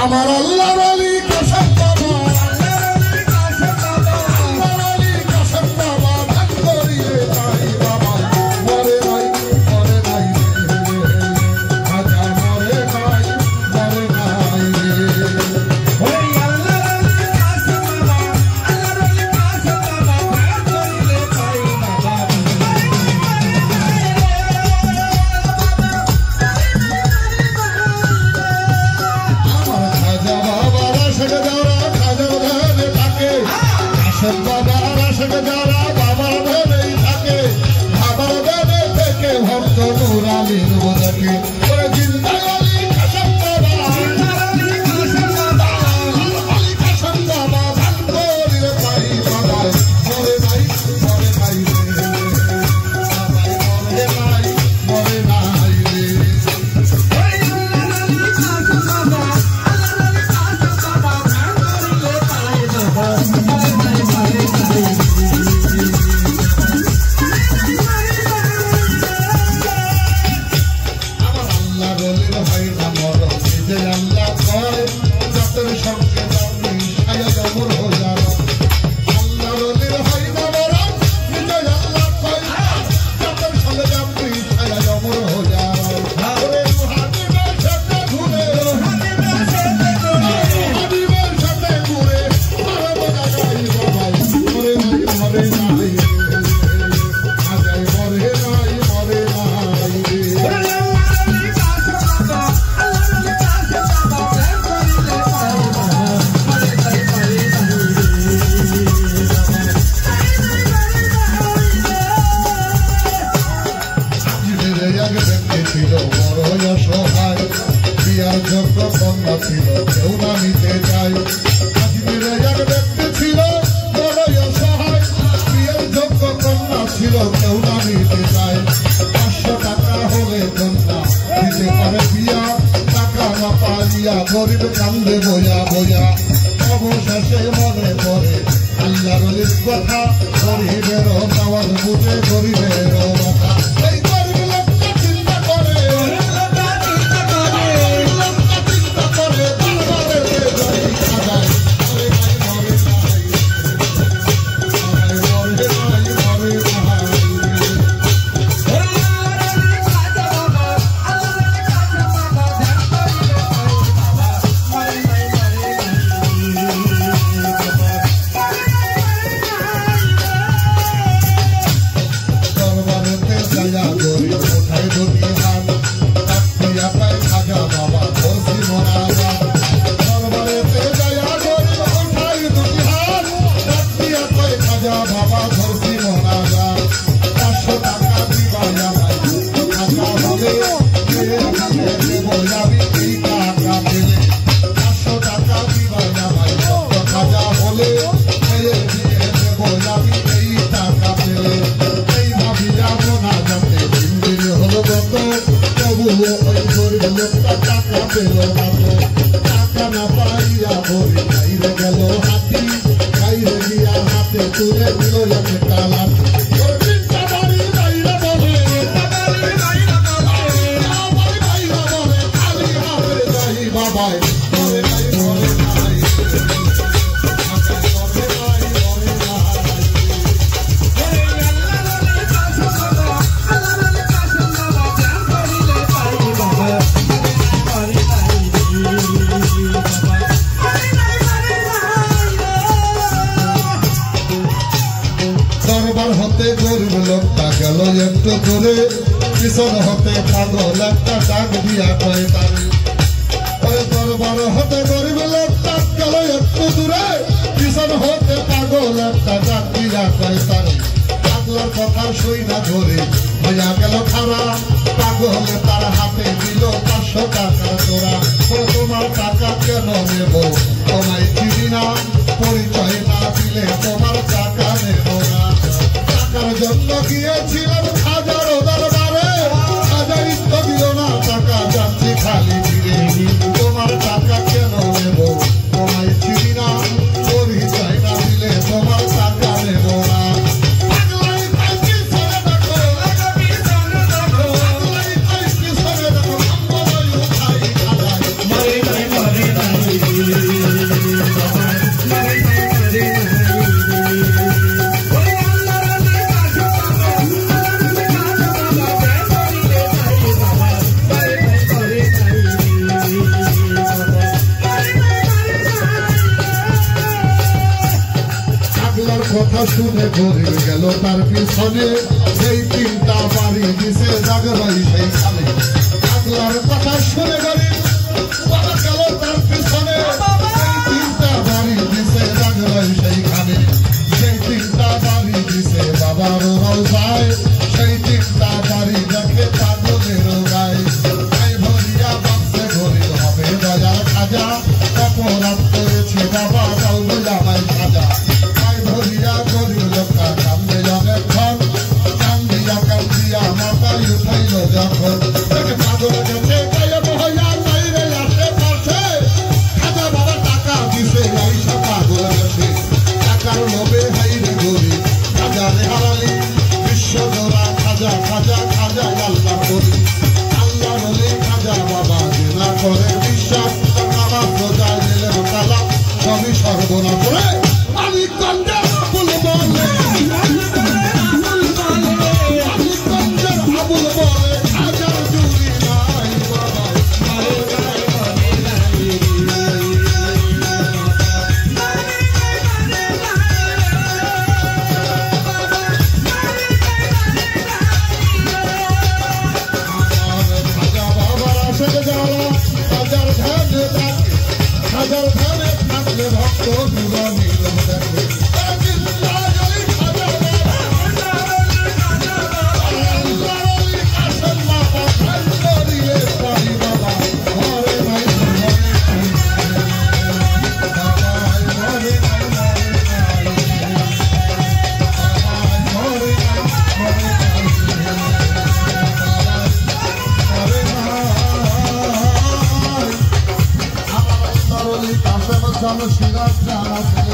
আমার আল্লাহর ওলি কাশেম বাবা গরিব কান্দে বয়া বয়া অবশেষে মনে পড়ে আল্লাহর ওলির কথা গরিবের আওয়াজ বুঝে গরিবের কথা এই গরিব লোকটা চিন্তা করে পিছন হতে পাগল একটা ডাক দিয়া কয় তারে ওরে দরবার হতে গরিব লোকটা গেল একটু দূরে পিছন হতে পাগল একটা ডাক দিয়া কয় তারে পাগলার কথা শুই না ধরে হইয়া গেল খারা পাগল তার হাতে দিল 500 টাকা তোরা তোমার টাকা কেন নেব তোমায় চিনি না পরিচয় না দিলে তোমার টাকা নেব না টাকার জন্য গিয়েছিলাম হাজারো দরবারে হাজারি তো দিল না টাকা যাচ্ছি খালি ফিরে তোমার টাকা কেন নেব তোমায় চিনি না পরিচয় না দিলে তোমার টাকা নেব না কথা শুনে গরিব গেল তার পিছনে সেই তিনটা বাড়ি দিছে জাগরাই সেইখানে পাগলার কথা শুনে গরিব গেল তার পিছনে সেই তিনটা বাড়ি দিছে জাগরাই সেইখানে সেই তিনটা বাড়ি দিছে বাবার রওজায় সেই তিনটা বাড়ি দেখে পাগলের গায়ে তাই ভরিয়া বাঁচতে গরিব হবে দয়ার খাজা অপরাধ করেছে বাবা দাও আমায় সাজা তাই ভরিয়া গরিব লোকটা কান্দে অনেকক্ষণ কান্দিয়া মাথায় উঠাইল যখন পাগল গেছে গায়ে বহয়া বাইরে আসতে পারছে খাজা বাবা টাকা দিছে আইসা পাগল গেছে টাকার লোভে হাইরে গরিব খাজারে হারালি বিশ্বজোড়া খাজা খাজা খাজা আল্লাহ করি আল্লাহ বলে খাজা বাবা জেনা করে বিশ্বাস নামাজ রোজা দিলেন কালা সবই সর্বনা করে মানিকগঞ্জের আবুল বলে মানিকগঞ্জের আবুল বলে খাজার জুড়ি নাই বাবা হাজার ধারে থাকলে ভক্ত দুরনীল দেখবে I'm